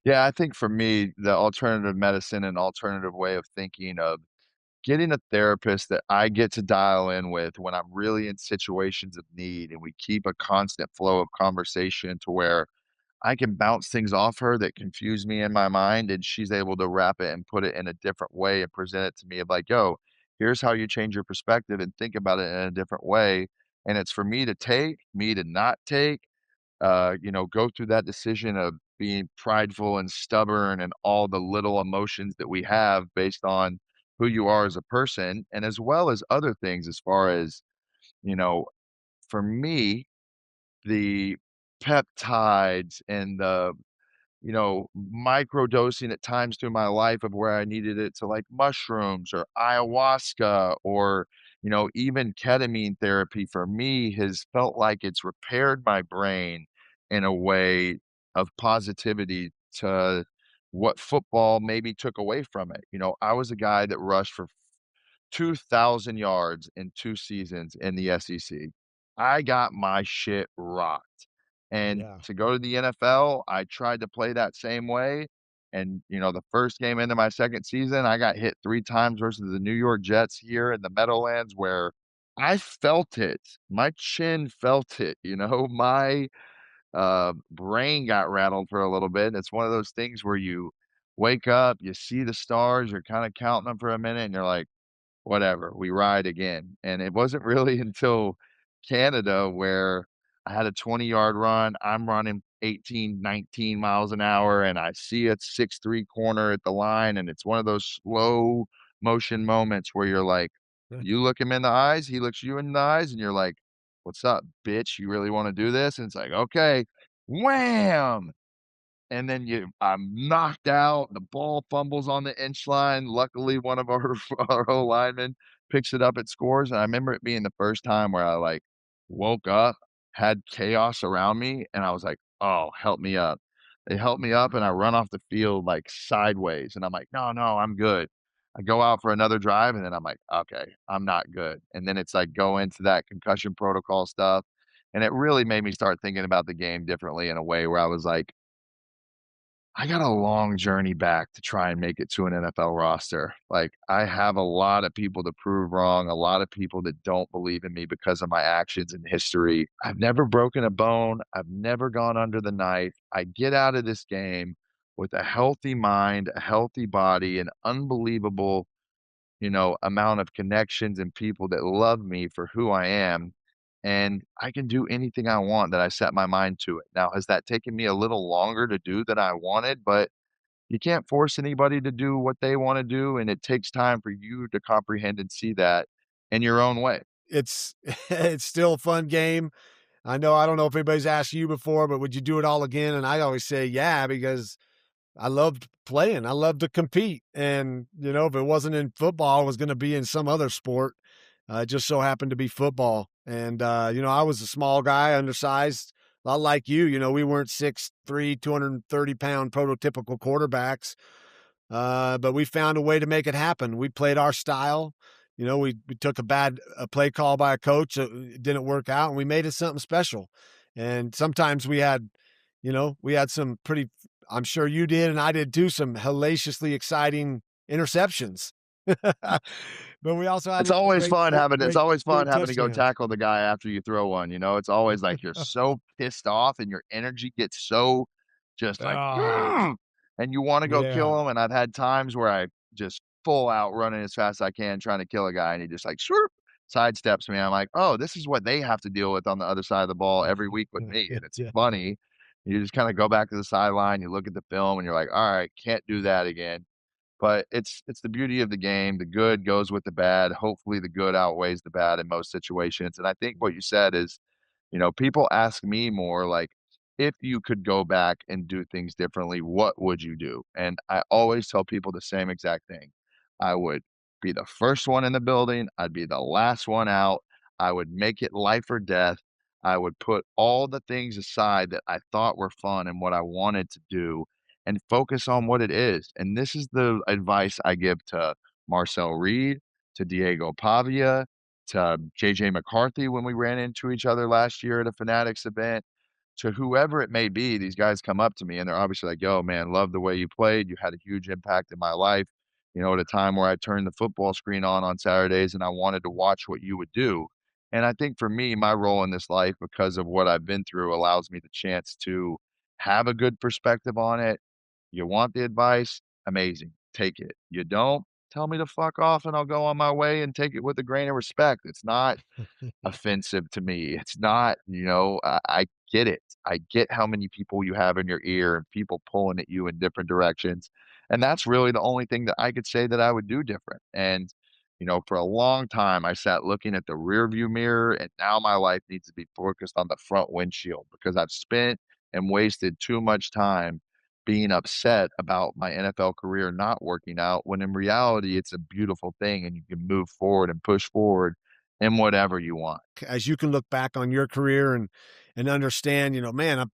Yeah, I think for me, the alternative medicine and alternative way of thinking of getting a therapist that I get to dial in with when I'm really in situations of need, and we keep a constant flow of conversation to where I can bounce things off her that confuse me in my mind, and she's able to wrap it and put it in a different way and present it to me of like, "Yo, here's how you change your perspective and think about it in a different way." And it's for me to take, me to not take, go through that decision of being prideful and stubborn and all the little emotions that we have based on who you are as a person, and as well as other things as far as, you know, for me, the peptides and the microdosing at times through my life of where I needed it to like mushrooms or ayahuasca or, even ketamine therapy for me has felt like it's repaired my brain in a way of positivity to what football maybe took away from it. I was a guy that rushed for 2,000 yards in 2 seasons in the SEC. I got my shit rocked. And Yeah. to go to the NFL, I tried to play that same way. And, the first game into my 2nd season, I got hit 3 times versus the New York Jets here in the Meadowlands where I felt it. My chin felt it, my, brain got rattled for a little bit. And it's one of those things where you wake up, you see the stars, you're kinda counting them for a minute, and you're like, whatever, we ride again. And it wasn't really until Canada where I had a 20-yard run. I'm running 18, 19 miles an hour, and I see a 6'3" corner at the line, and it's one of those slow motion moments where you're like, you look him in the eyes, he looks you in the eyes, and you're like, "What's up, bitch? You really wanna do this?" And it's like, "Okay." Wham! And then I'm knocked out, the ball fumbles on the inch line. Luckily, one of our our O linemen picks it up and scores, and I remember it being the first time where I, like, woke up, had chaos around me, and I was like, "Oh, help me up." They help me up, and I run off the field, like, sideways, and I'm like, "No, no, I'm good." I go out for another drive, and then I'm like, "Okay, I'm not good." And then it's like go into that concussion protocol stuff, and it really made me start thinking about the game differently in a way where I was like, I got a long journey back to try and make it to an NFL roster. Like, I have a lot of people to prove wrong, a lot of people that don't believe in me because of my actions and history. I've never broken a bone. I've never gone under the knife. I get out of this game with a healthy mind, a healthy body, an unbelievable amount of connections and people that love me for who I am. And I can do anything I want that I set my mind to it. Now, has that taken me a little longer to do than I wanted? But you can't force anybody to do what they want to do. And it takes time for you to comprehend and see that in your own way. It's it's still a fun game. I don't know if anybody's asked you before, but would you do it all again? And I always say, yeah, because I loved playing. I loved to compete. And, if it wasn't in football, it was going to be in some other sport. It just so happened to be football. And, I was a small guy, undersized, a lot like you. We weren't 6'3", 230-pound prototypical quarterbacks. But we found a way to make it happen. We played our style. We took a play call by a coach. It didn't work out, and we made it something special. And sometimes we had some pretty, I'm sure you did, and I did too, some hellaciously exciting interceptions. But we also had a It's lot of always fun having it's always fun great having to go touchdowns. tackle the guy after you throw one. It's always like you're so pissed off and your energy gets so just like, Ah, "Mm," and you wanna go yeah. kill him, and I've had times where I just full out running as fast as I can trying to kill a guy, and he just like, swoop, sidesteps me. I'm like, "Oh, this is what they have to deal with on the other side of the ball every week with me," and it's Yeah. funny. You just kinda go back to the sideline, you look at the film, and you're like, "Alright, can't do that again." But it's the beauty of the game. The good goes with the bad. Hopefully, the good outweighs the bad in most situations. And I think what you said is, people ask me more like, if you could go back and do things differently, what would you do? And I always tell people the same exact thing. I would be the first one in the building. I'd be the last one out. I would make it life or death. I would put all the things aside that I thought were fun and what I wanted to do and focus on what it is. And this is the advice I give to Marcel Reed, to Diego Pavia, to JJ McCarthy when we ran into each other last year at a Fanatics event. to whoever it may be, these guys come up to me and they're obviously like, "Yo, man, love the way you played. You had a huge impact in my life." At a time where I turned the football screen on Saturdays and I wanted to watch what you would do. And I think for me, my role in this life, because of what I've been through, allows me the chance to have a good perspective on it. You want the advice? Amazing. Take it. You don't? Tell me to fuck off and I'll go on my way and take it with a grain of respect. It's not offensive to me. It's not, I get it. I get how many people you have in your ear and people pulling at you in different directions. And that's really the only thing that I could say that I would do different. And, for a long time, I sat looking at the rear view mirror, and now my life needs to be focused on the front windshield because I've spent and wasted too much time being upset about my NFL career not working out when in reality it's a beautiful thing and you can move forward and push forward in whatever you want. As you can look back on your career and understand, man,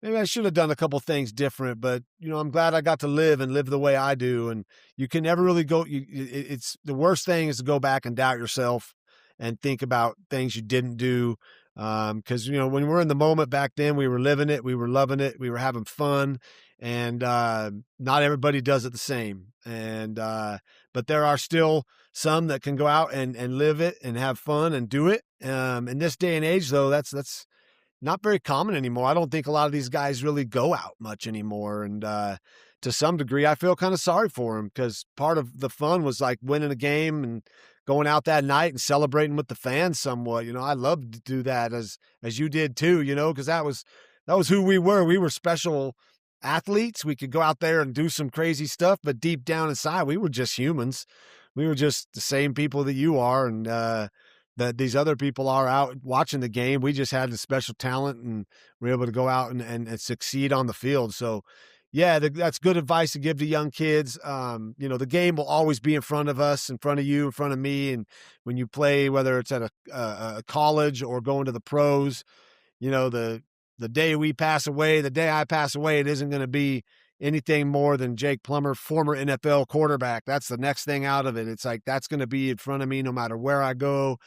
maybe I should have done a couple things different, but I'm glad I got to live the way I do. And you can never really go. It's the worst thing is to go back and doubt yourself and think about things you didn't do. Because when we're in the moment back then, we were living it, we were loving it, we were having fun, and not everybody does it the same. And but there are still some that can go out and live it and have fun and do it. In this day and age, though, that's not very common anymore. I don't think a lot of these guys really go out much anymore. And to some degree, I feel kind of sorry for them because part of the fun was like winning a game and going out that night and celebrating with the fans somewhat. I love to do that as you did too, because that was who we were. We were special athletes. We could go out there and do some crazy stuff, but deep down inside, we were just humans. We were just the same people that you are. And that these other people are out watching the game. We just had the special talent and we're able to go out and succeed on the field. So, yeah, that's good advice to give to young kids. The game will always be in front of us, in front of you, in front of me. And when you play, whether it's at a college or going to the pros, the day we pass away, the day I pass away, it isn't going to be anything more than Jake Plummer, former NFL quarterback. That's the next thing out of it. It's like that's going to be in front of me no matter where I go.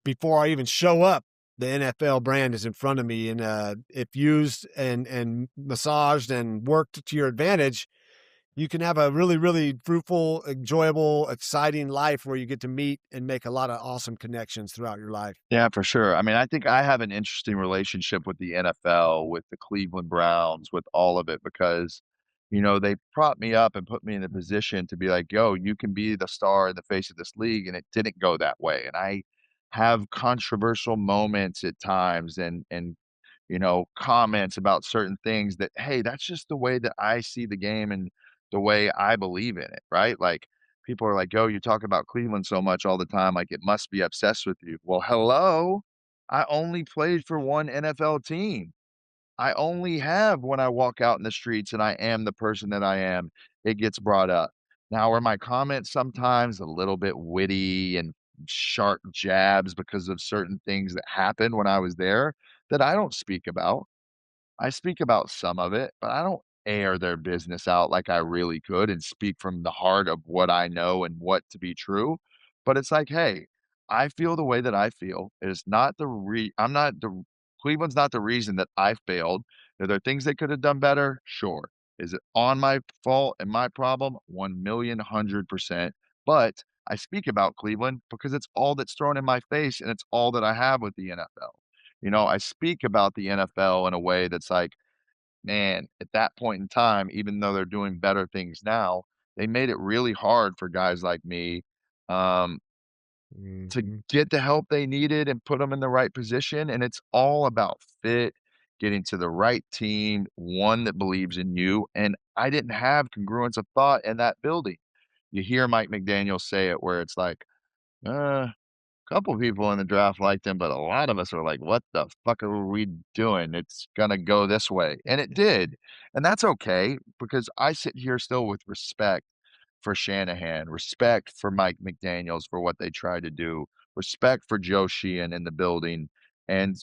Before I even show up, the NFL brand is in front of me. And if used and massaged and worked to your advantage, you can have a really, really fruitful, enjoyable, exciting life where you get to meet and make a lot of awesome connections throughout your life. Yeah, for sure. I mean, I think I have an interesting relationship with the NFL, with the Cleveland Browns, with all of it because, they prop me up and put me in a position to be like, yo, you can be the star in the face of this league. And it didn't go that way. And I have controversial moments at times and comments about certain things that, hey, that's just the way that I see the game and the way I believe in it, right? Like people are like, "Oh, you talk about Cleveland so much all the time, like it must be obsessed with you." Well, hello. I only played for one NFL team. I only have when I walk out in the streets and I am the person that I am, it gets brought up. Now, are my comments sometimes a little bit witty and sharp jabs because of certain things that happened when I was there that I don't speak about? I speak about some of it, but I don't air their business out like I really could and speak from the heart of what I know and what to be true. But it's like, hey, I feel the way that I feel. It is not I'm not the Cleveland's not the reason that I failed. Are there things they could have done better? Sure. Is it on my fault and my problem? 1,000,000%. But I speak about Cleveland because it's all that's thrown in my face and it's all that I have with the NFL. I speak about the NFL in a way that's like, man, at that point in time, even though they're doing better things now, they made it really hard for guys like me um, to Mhm. get the help they needed and put them in the right position. And it's all about fit, getting to the right team, one that believes in you. And I didn't have congruence of thought in that building. You hear Mike McDaniel say it where it's like, uh, couple people in the draft liked him, but a lot of us are like, "What the fuck are we doing? It's gonna go this way." And it did. And that's okay because I sit here still with respect for Shanahan, respect for Mike McDaniels for what they tried to do, respect for Joe Sheehan in the building, and,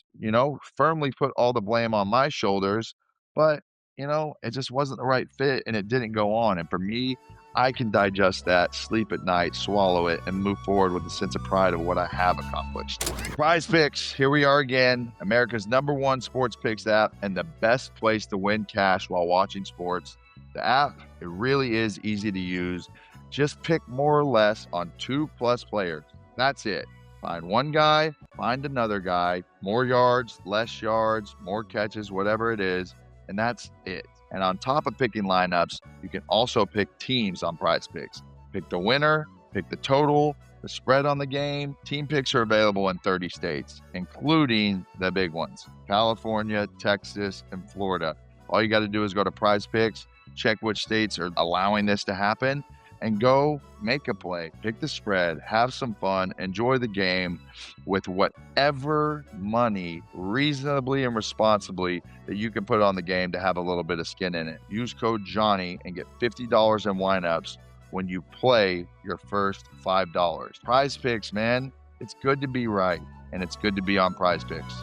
firmly put all the blame on my shoulders, but, it just wasn't the right fit and it didn't go on. And for me, I can digest that, sleep at night, swallow it, and move forward with a sense of pride of what I have accomplished. Prize Picks, here we are again, America's #1 sports picks app and the best place to win cash while watching sports. The app, it really is easy to use. Just pick more or less on 2+ players. That's it. Find one guy, find another guy, more yards, less yards, more catches, whatever it is, and that's it. And on top of picking lineups, you can also pick teams on Prize Picks. Pick the winner, pick the total, the spread on the game. Team picks are available in 30 states, including the big ones, California, Texas, and Florida. All you got to do is go to Prize Picks, check which states are allowing this to happen, and go make a play, pick the spread, have some fun, enjoy the game with whatever money reasonably and responsibly that you can put on the game to have a little bit of skin in it. Use code Johnny and get $50 in lineups when you play your first $5. Prize Picks, man, it's good to be right, and it's good to be on Prize Picks.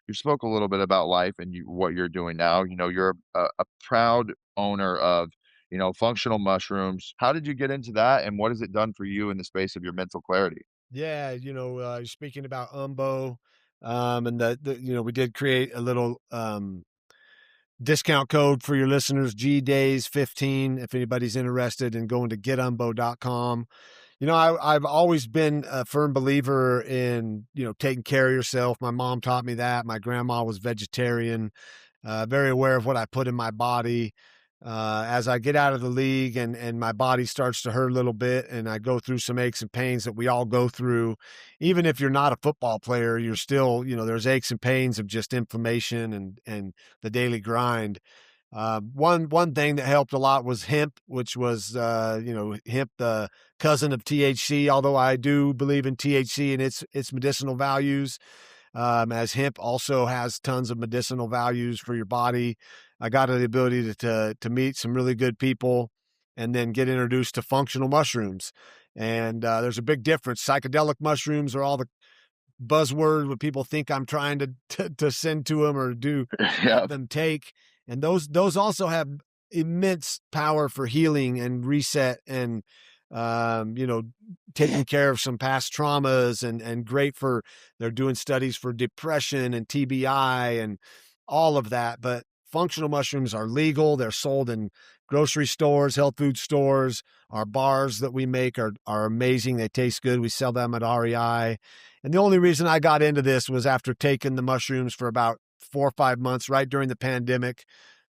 You spoke a little bit about life and what you're doing now. You're a proud owner of, functional mushrooms. How did you get into that, and what has it done for you in the space of your mental clarity? Yeah, you're speaking about Umbo, and we did create a little discount code for your listeners, GDays15, if anybody's interested in going to getumbo.com. I've always been a firm believer in, taking care of yourself. My mom taught me that. My grandma was vegetarian, very aware of what I put in my body. As I get out of the league and my body starts to hurt a little bit and I go through some aches and pains that we all go through, even if you're not a football player, you're still, there's aches and pains of just inflammation and the daily grind. One thing that helped a lot was hemp, which was, hemp, the cousin of THC, although I do believe in THC and its medicinal values. As hemp also has tons of medicinal values for your body. I got the ability to meet some really good people and then get introduced to functional mushrooms. And there's a big difference. Psychedelic mushrooms are all the buzzword what people think I'm trying to send to them or do have Yep. them take. And those also have immense power for healing and reset and taking care of some past traumas and great for they're doing studies for depression and TBI and all of that. But functional mushrooms are legal. They're sold in grocery stores, health food stores. Our bars that we make are amazing. They taste good. We sell them at REI. And the only reason I got into this was after taking the mushrooms for about 4 or 5 months, right during the pandemic.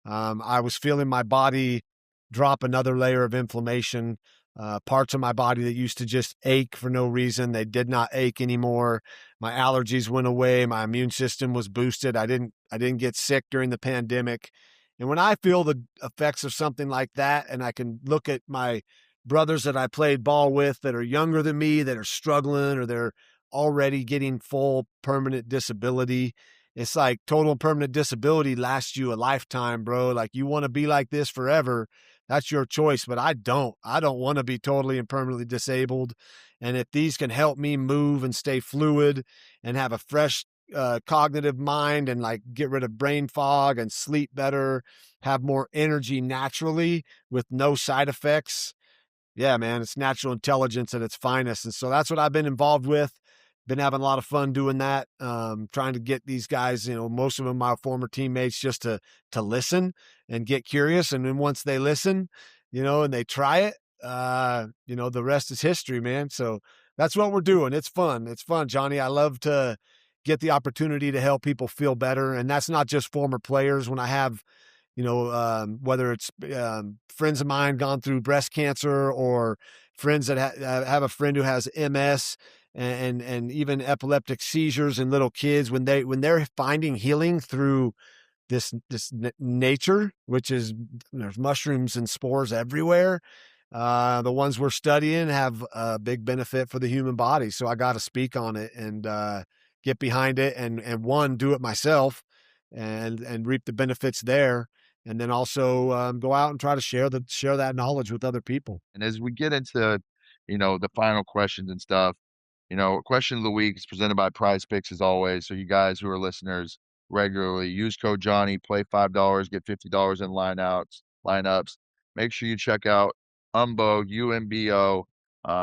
I was feeling my body drop another layer of inflammation. Parts of my body that used to just ache for no reason, they did not ache anymore. My allergies went away. My immune system was boosted. I didn't get sick during the pandemic. And when I feel the effects of something like that, and I can look at my brothers that I played ball with that are younger than me, that are struggling, or they're already getting full permanent disability. It's like total and permanent disability lasts you a lifetime, bro. Like you want to be like this forever. That's your choice, but I don't. I don't want to be totally and permanently disabled. And if these can help me move and stay fluid and have a fresh cognitive mind and like get rid of brain fog and sleep better, have more energy naturally with no side effects. Yeah, man, it's natural intelligence at its finest. And so that's what I've been involved with. Been having a lot of fun doing that. Trying to get these guys, most of them my former teammates, just to listen and get curious. And then once they listen, and they try it, the rest is history, man. So that's what we're doing. It's fun. It's fun, Johnny. I love to get the opportunity to help people feel better. And that's not just former players. When I have whether it's friends of mine gone through breast cancer or friends that have a friend who has MS and even epileptic seizures in little kids, when they're finding healing through this nature, which is there's mushrooms and spores everywhere. The ones we're studying have a big benefit for the human body. So I got to speak on it and get behind it and one, do it myself and reap the benefits there. And then also go out and try to share that knowledge with other people. And as we get into, the final questions and stuff, question of the week is presented by Prize Picks as always. So you guys who are listeners, regularly. Use code Johnny, play $5, get $50 in lineups. Make sure you check out Umbo, UMBO.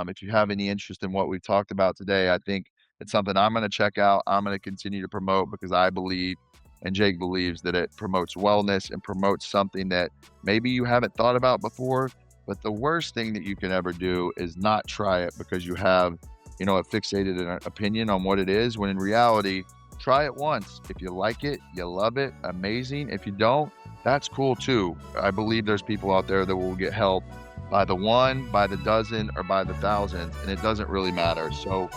If you have any interest in what we've talked about today, I think it's something I'm going to check out. I'm going to continue to promote because I believe, and Jake believes, that it promotes wellness and promotes something that maybe you haven't thought about before. But the worst thing that you can ever do is not try it because you have, a fixated opinion on what it is, when in reality, try it once. If you like it, you love it, amazing. If you don't, that's cool too. I believe there's people out there that will get help by the one, by the dozen, or by the thousands, and it doesn't really matter. So